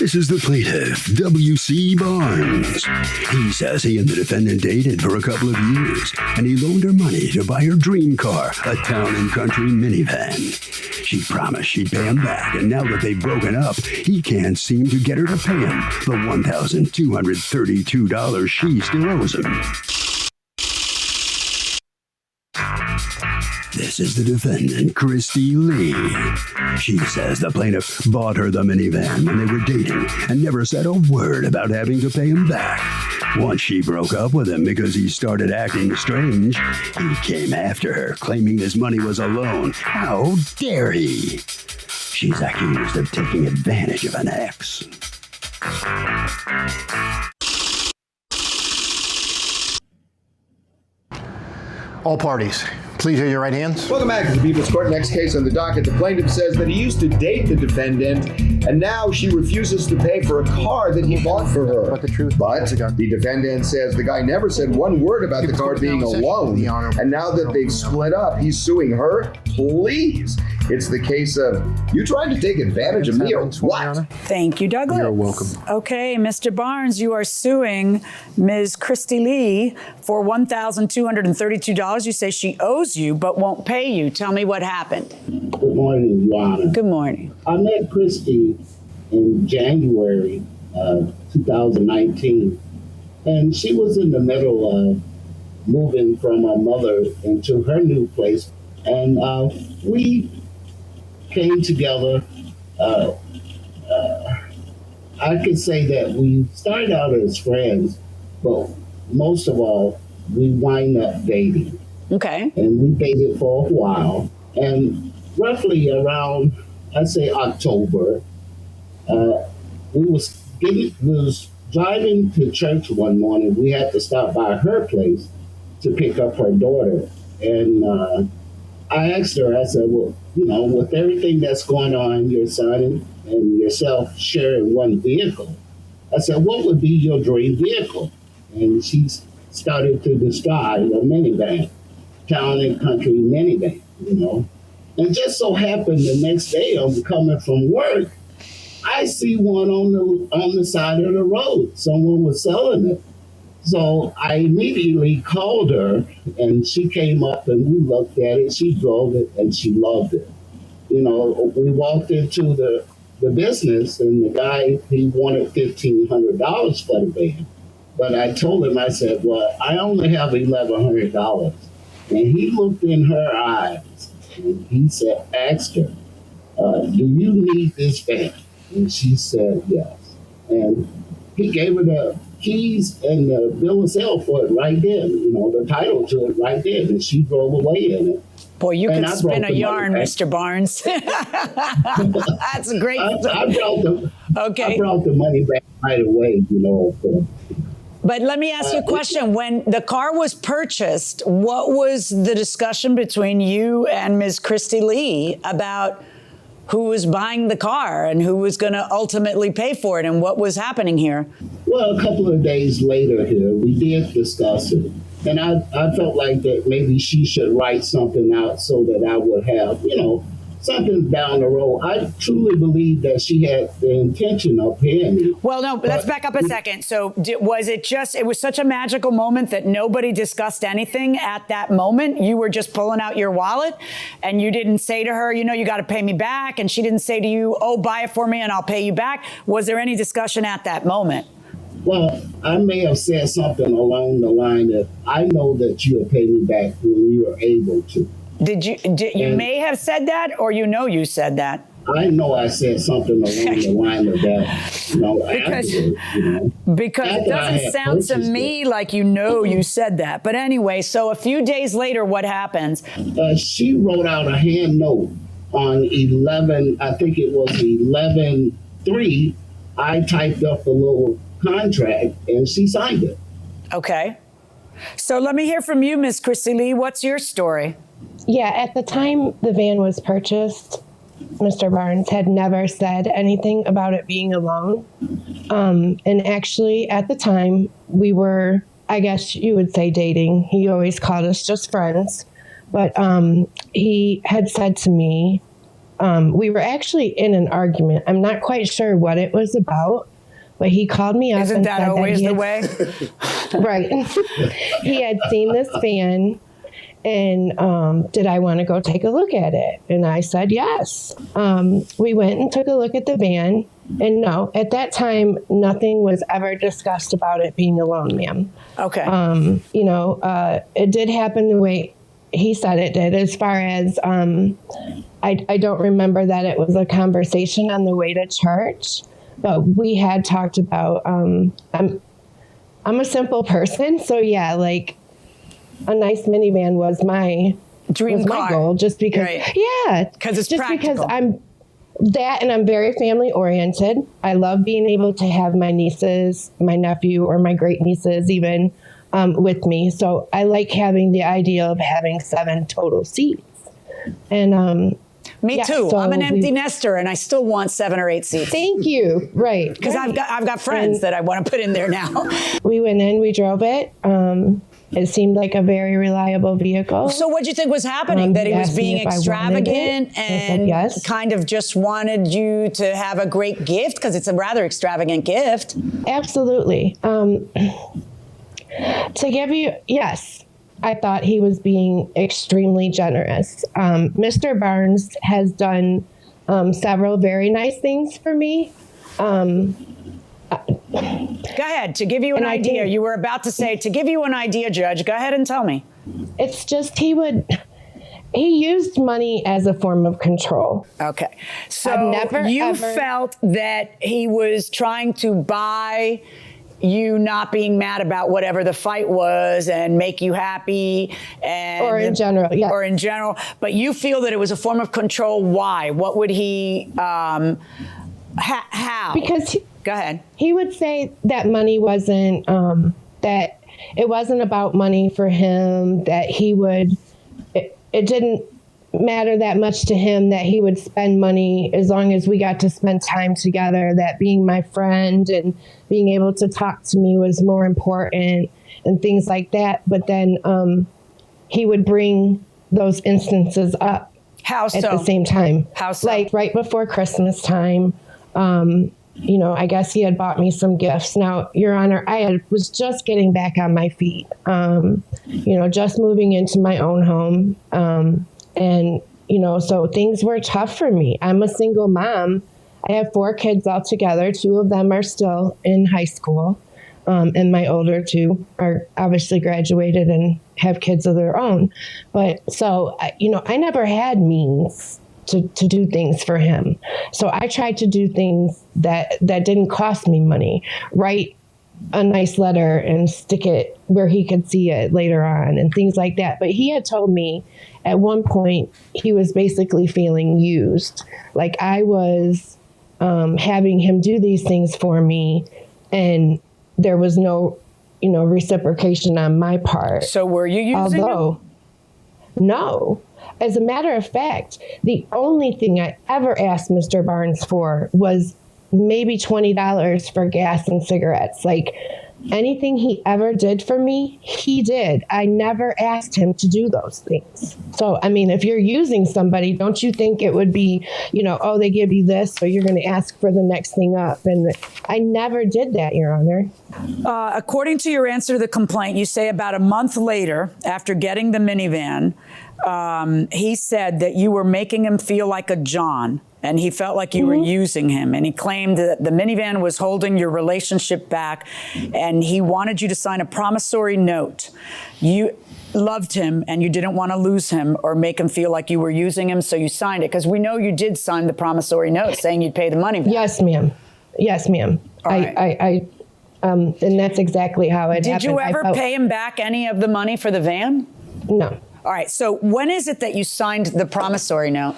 This is the plaintiff, W.C. Barnes. He says he and the defendant dated for a couple of years, and he loaned her money to buy her dream car, a town and country minivan. She promised she'd pay him back, and now that they've broken up, he can't seem to get her to pay him the $1,232 she still owes him. This is the defendant, Christy Lee. She says the plaintiff bought her the minivan when they were dating and never said a word about having to pay him back. Once she broke up with him because he started acting strange, he came after her, claiming his money was a loan. How dare he? She's accused of taking advantage of an ex. All parties, please raise your right hands. Welcome back to the People's Court. Next case on the docket. The plaintiff says that he used to date the defendant, and now she refuses to pay for a car that he bought for her. But the truth. But the defendant says the guy never said one word about the car being a loan, and now that they've split up, he's suing her. Please. It's the case of, you trying to take advantage of me or what? Thank you, Douglas. You're welcome. Okay, Mr. Barnes, you are suing Ms. Christy Lee for $1,232. You say she owes you but won't pay you. Tell me what happened. Good morning, Your Honor. Good morning. I met Christy in January 2019, and she was in the middle of moving from her mother into her new place, and we came together. I could say that we started out as friends, but most of all, we wind up dating. Okay. And we dated for a while. And roughly around, I'd say October, we was driving to church one morning. We had to stop by her place to pick up her daughter. And I asked her, I said, well, you know, with everything that's going on, your son and yourself sharing one vehicle, I said, what would be your dream vehicle? And she started to describe a minivan, town and country minivan, you know. And just so happened the next day I'm coming from work, I see one on the side of the road. Someone was selling it. So I immediately called her, and she came up and we looked at it. She drove it and she loved it. You know, we walked into the business, and the guy, he wanted $1,500 for the van. But I told him, I said, well, I only have $1,100. And he looked in her eyes and he said, asked her, do you need this van? And she said, yes. And he gave her the keys and the bill of sale for it right then, you know, the title to it right then. And she drove away in it. Boy, you can spin a yarn, Mr. Barnes. That's a great I brought the money back right away, you know. But let me ask you a question. When the car was purchased, what was the discussion between you and Ms. Christy Lee about who was buying the car and who was going to ultimately pay for it, and what was happening here? Well, a couple of days later here, we did discuss it. And I felt like that maybe she should write something out so that I would have, you know, something down the road. I truly believe that she had the intention of paying me. Well, no, but let's back up a second. So was it just, it was such a magical moment that nobody discussed anything at that moment? You were just pulling out your wallet and you didn't say to her, you know, you got to pay me back. And she didn't say to you, oh, buy it for me and I'll pay you back. Was there any discussion at that moment? Well, I may have said something along the line that I know that you'll pay me back when you are able to. You may have said that, or you know you said that? I know I said something along the line of that, you know, because it doesn't sound to me like you know you said that. But anyway, so a few days later, what happens? She wrote out a hand note on 11, I think it was 11/3. I typed up a little contract and she signed it. Okay. So let me hear from you, Ms. Christy Lee. What's your story? Yeah, at the time the van was purchased, Mr. Barnes had never said anything about it being a loan. And actually, at the time, we were, I guess you would say, dating. He always called us just friends. But he had said to me We were actually in an argument. I'm not quite sure what it was about, but he called me up. Isn't and that said always that the way? Right. He had seen this van, and did I want to go take a look at it? And I said yes. We went and took a look at the van, and no, at that time, nothing was ever discussed about it being a loan, ma'am. Okay. It did happen the way he said it did. As far as I don't remember that it was a conversation on the way to church, but we had talked about. I'm a simple person, so yeah, like a nice minivan was my dream car. My goal, just because. Right. Yeah, because it's just practical. because I'm that, and I'm very family oriented. I love being able to have my nieces, my nephew, or my great nieces even with me. So I like having the idea of having 7 total seats. And me too. So I'm an empty nester, and I still want 7 or 8 seats. Thank you. Right. Because I've got friends that I want to put in there now. We went in, we drove it. It seemed like a very reliable vehicle. So what do you think was happening? That he was being extravagant and yes. kind of just wanted you to have a great gift? Because it's a rather extravagant gift. Absolutely. To give you, yes, I thought he was being extremely generous. Mr. Barnes has done several very nice things for me. Go ahead, to give you an idea. You were about to say, to give you an idea, Judge. Go ahead and tell me. It's just he used money as a form of control. Okay. So you felt that he was trying to buy you not being mad about whatever the fight was and make you happy, or in general, yeah. Or in general, but you feel that it was a form of control. Why? What would he? How? Because go ahead. He would say that money wasn't that it wasn't about money for him. That he would. It didn't matter that much to him that he would spend money as long as we got to spend time together, that being my friend and being able to talk to me was more important and things like that. But then he would bring those instances up at the same time. How so? Like right before Christmas time, I guess he had bought me some gifts. Now, Your Honor, was just getting back on my feet, just moving into my own home. And, so things were tough for me. I'm a single mom. I have 4 kids altogether. 2 of them are still in high school. And my older 2 are obviously graduated and have kids of their own. But so, I never had means to do things for him. So I tried to do things that didn't cost me money. Write a nice letter and stick it where he could see it later on and things like that. But he had told me at one point he was basically feeling used. Like I was having him do these things for me and there was no, reciprocation on my part. So were you using him? No. As a matter of fact, the only thing I ever asked Mr. Barnes for was maybe $20 for gas and cigarettes. Like anything he ever did for me, he did. I never asked him to do those things. So, if you're using somebody, don't you think it would be, they give you this, so you're going to ask for the next thing up? And I never did that, Your Honor. According to your answer to the complaint, you say about a month later, after getting the minivan, he said that you were making him feel like a John. And he felt like you were using him. And he claimed that the minivan was holding your relationship back. And he wanted you to sign a promissory note. You loved him and you didn't want to lose him or make him feel like you were using him. So you signed it. Because we know you did sign the promissory note saying you'd pay the money back. Yes, ma'am. Yes, ma'am. Right. And that's exactly how it happened. Did you ever pay him back any of the money for the van? No. All right. So when is it that you signed the promissory note?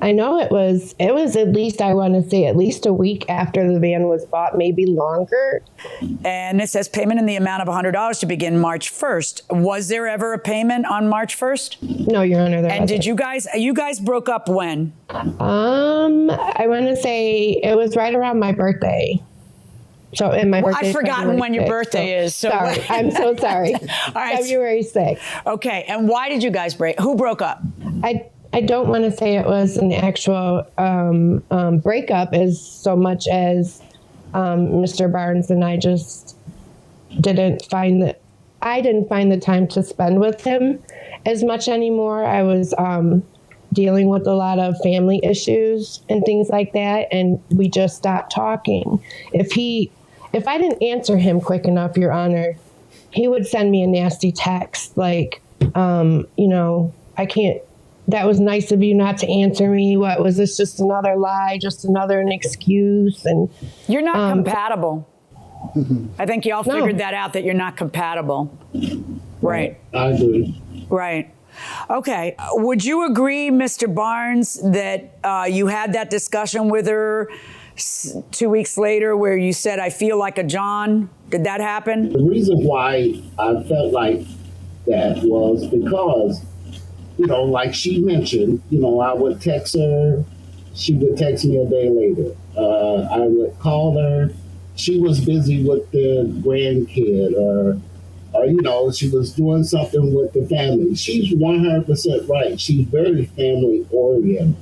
I know it was at least, I want to say at least a week after the van was bought, maybe longer. And it says payment in the amount of $100 to begin March 1st. Was there ever a payment on March 1st? No, Your Honor. And did you guys broke up when? I want to say it was right around my birthday. So, and my birthday. I've forgotten when your birthday is. So sorry, I'm so sorry. All right. February 6th. Okay, and why did you guys break? Who broke up? I don't want to say it was an actual breakup as so much as Mr. Barnes and I just didn't find the time to spend with him as much anymore. I was dealing with a lot of family issues and things like that, and we just stopped talking. If I didn't answer him quick enough, Your Honor, he would send me a nasty text like, I can't, that was nice of you not to answer me. What was this, just another lie, just another an excuse? And you're not compatible. I think y'all figured that out, that you're not compatible. Right. I agree. Right. Okay. Would you agree, Mr. Barnes, that you had that discussion with her 2 weeks later where you said, I feel like a John? Did that happen? The reason why I felt like that was because, like she mentioned, I would text her. She would text me a day later. I would call her. She was busy with the grandkid or she was doing something with the family. She's 100% right. She's very family oriented,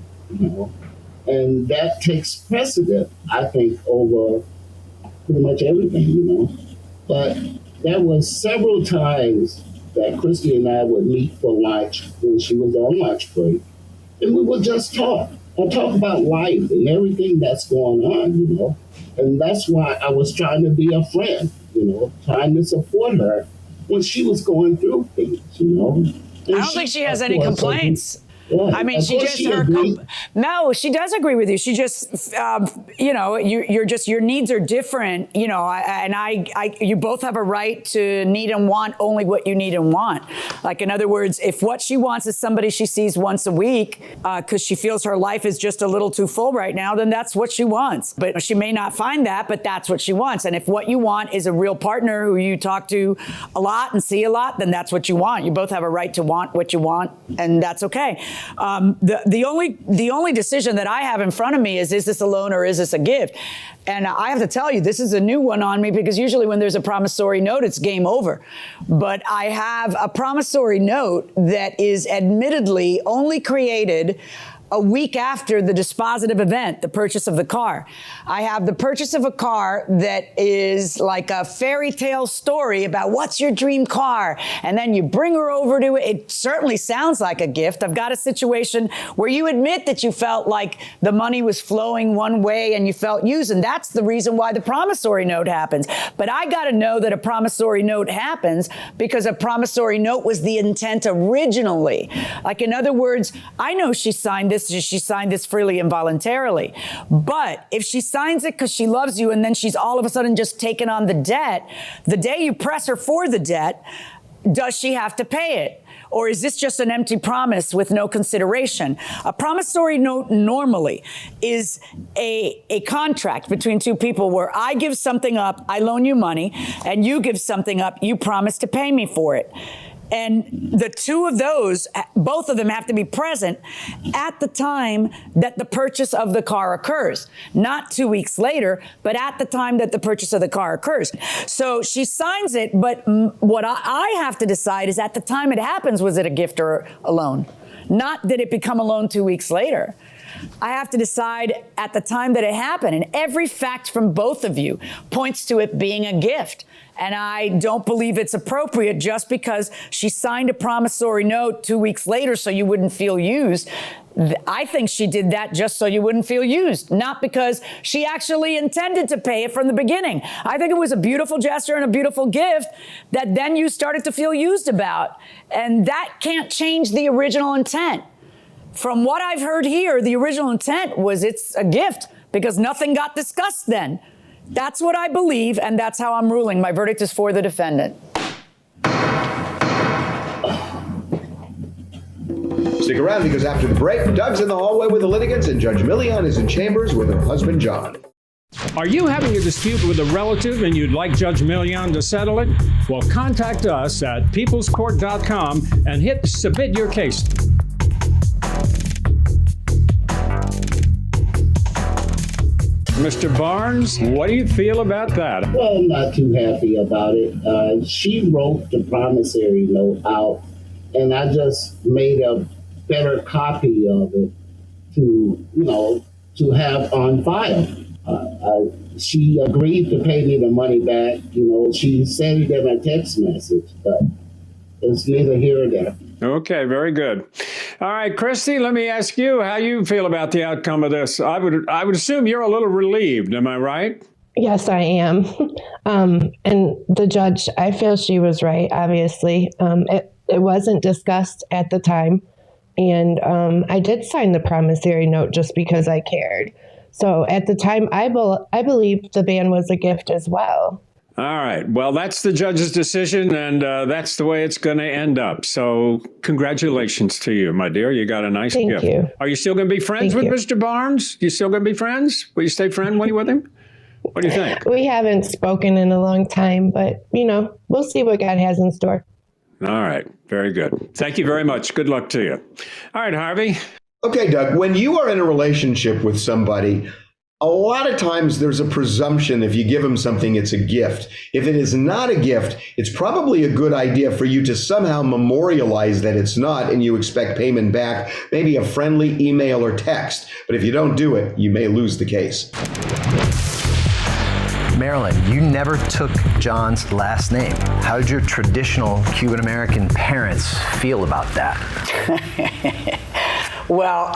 and that takes precedent, I think, over pretty much everything, But there was several times that Christy and I would meet for lunch when she was on lunch break, and we would just talk. I talk about life and everything that's going on, And that's why I was trying to be a friend, trying to support her when she was going through things, And I don't think she has any complaints. Yeah, I mean, she just no, she does agree with you. She just, you're just, your needs are different, you both have a right to need and want only what you need and want. Like, in other words, if what she wants is somebody she sees once a week because she feels her life is just a little too full right now, then that's what she wants. But she may not find that, but that's what she wants. And if what you want is a real partner who you talk to a lot and see a lot, then that's what you want. You both have a right to want what you want, and that's okay. The only decision that I have in front of me is this a loan or is this a gift? And I have to tell you, this is a new one on me because usually when there's a promissory note, it's game over. But I have a promissory note that is admittedly only created a week after the dispositive event, the purchase of the car. I have the purchase of a car that is like a fairy tale story about what's your dream car. And then you bring her over to it. It certainly sounds like a gift. I've got a situation where you admit that you felt like the money was flowing one way and you felt used. And that's the reason why the promissory note happens. But I got to know that a promissory note happens because a promissory note was the intent originally. Like, in other words, I know she signed this. She signed this freely and voluntarily. But if she signs it because she loves you and then she's all of a sudden just taken on the debt, the day you press her for the debt, does she have to pay it? Or is this just an empty promise with no consideration? A promissory note normally is a contract between two people where I give something up, I loan you money, and you give something up, you promise to pay me for it. And the two of those, both of them have to be present at the time that the purchase of the car occurs. Not 2 weeks later, but at the time that the purchase of the car occurs. So she signs it, but what I have to decide is at the time it happens, was it a gift or a loan? Not did it become a loan 2 weeks later. I have to decide at the time that it happened. And every fact from both of you points to it being a gift. And I don't believe it's appropriate just because she signed a promissory note 2 weeks later so you wouldn't feel used. I think she did that just so you wouldn't feel used, not because she actually intended to pay it from the beginning. I think it was a beautiful gesture and a beautiful gift that then you started to feel used about. And that can't change the original intent. From what I've heard here, the original intent was it's a gift because nothing got discussed then. That's what I believe, and that's how I'm ruling. My verdict is for the defendant. Stick around because after the break, Doug's in the hallway with the litigants and Judge Millian is in chambers with her husband, John. Are you having a dispute with a relative and you'd like Judge Millian to settle it? Well, contact us at peoplescourt.com and hit submit your case. Mr. Barnes, what do you feel about that? Well, I'm not too happy about it. She wrote the promissory note out, and I just made a better copy of it to have on file. She agreed to pay me the money back. She said it in a text message, but it's neither here nor there. Okay, very good. All right, Christy, let me ask you how you feel about the outcome of this. I would assume you're a little relieved. Am I right? Yes, I am. And the judge, I feel she was right, obviously. It wasn't discussed at the time. And I did sign the promissory note just because I cared. So at the time, I believed the van was a gift as well. All right. Well, that's the judge's decision, and that's the way it's going to end up. So congratulations to you, my dear. You got a nice gift. Thank you. Are you still going to be friends with Mr. Barnes? You still going to be friends? Will you stay friendly with him? What do you think? We haven't spoken in a long time, but, we'll see what God has in store. All right. Very good. Thank you very much. Good luck to you. All right, Harvey. Okay, Doug, when you are in a relationship with somebody, a lot of times there's a presumption if you give them something, it's a gift. If it is not a gift, it's probably a good idea for you to somehow memorialize that it's not and you expect payment back, maybe a friendly email or text. But if you don't do it, you may lose the case. Marilyn, you never took John's last name. How did your traditional Cuban American parents feel about that? Well,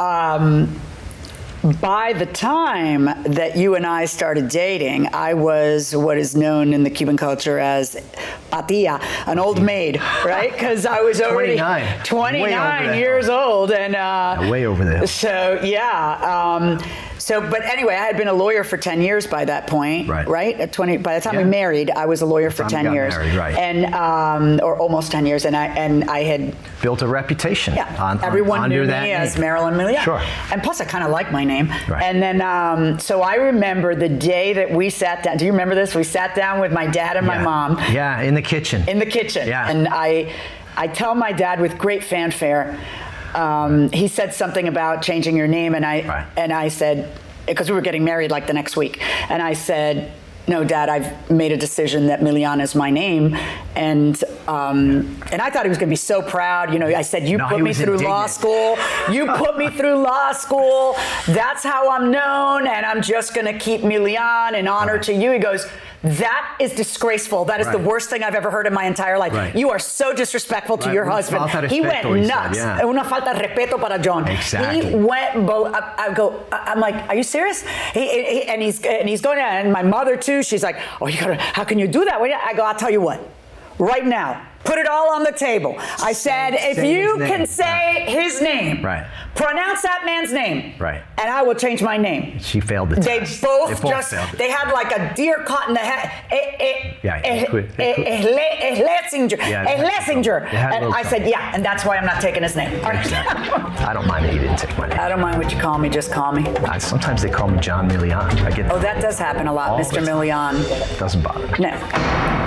by the time that you and I started dating, I was what is known in the Cuban culture as patilla, an old maid, right? Because I was already 29 years old. And way over there. So, yeah. But anyway, I had been a lawyer for 10 years by that point, right? At 20, by the time we married, I was a lawyer for 10 years. Married, right. And, or almost 10 years. And I had built a reputation. Everyone knew me name. as Marilyn Milian. Sure. And plus I kind of like my name. Right. And then, so I remember the day that we sat down. Do you remember this? We sat down with my dad and my mom. Yeah, in the kitchen. In the kitchen. Yeah. And I tell my dad with great fanfare, he said something about changing your name, and I said, because we were getting married like the next week, and I said, no, Dad, I've made a decision that Milian is my name, and I thought he was going to be so proud. I said, you put me through law school. You put me through law school. That's how I'm known, and I'm just going to keep Milian in honor to you. He goes, that is disgraceful. That is the worst thing I've ever heard in my entire life. Right. You are so disrespectful to your husband. He went nuts. Una falta de respeto para John. Exactly. He went. I'm like, are you serious? He's going. And my mother too. She's like, oh, how can you do that? I go, I'll tell you what. Right now, put it all on the table. I said, if you can say his name, pronounce that man's name, and I will change my name. She failed the test. They had like a deer caught in the head. Schlesinger. And I said, yeah, and that's why I'm not taking his name. Exactly. I don't mind that you didn't take my name. I don't mind what you call me, just call me. Sometimes they call me John Milian. I get that does happen a lot, Mr. Milian. Doesn't bother me. No.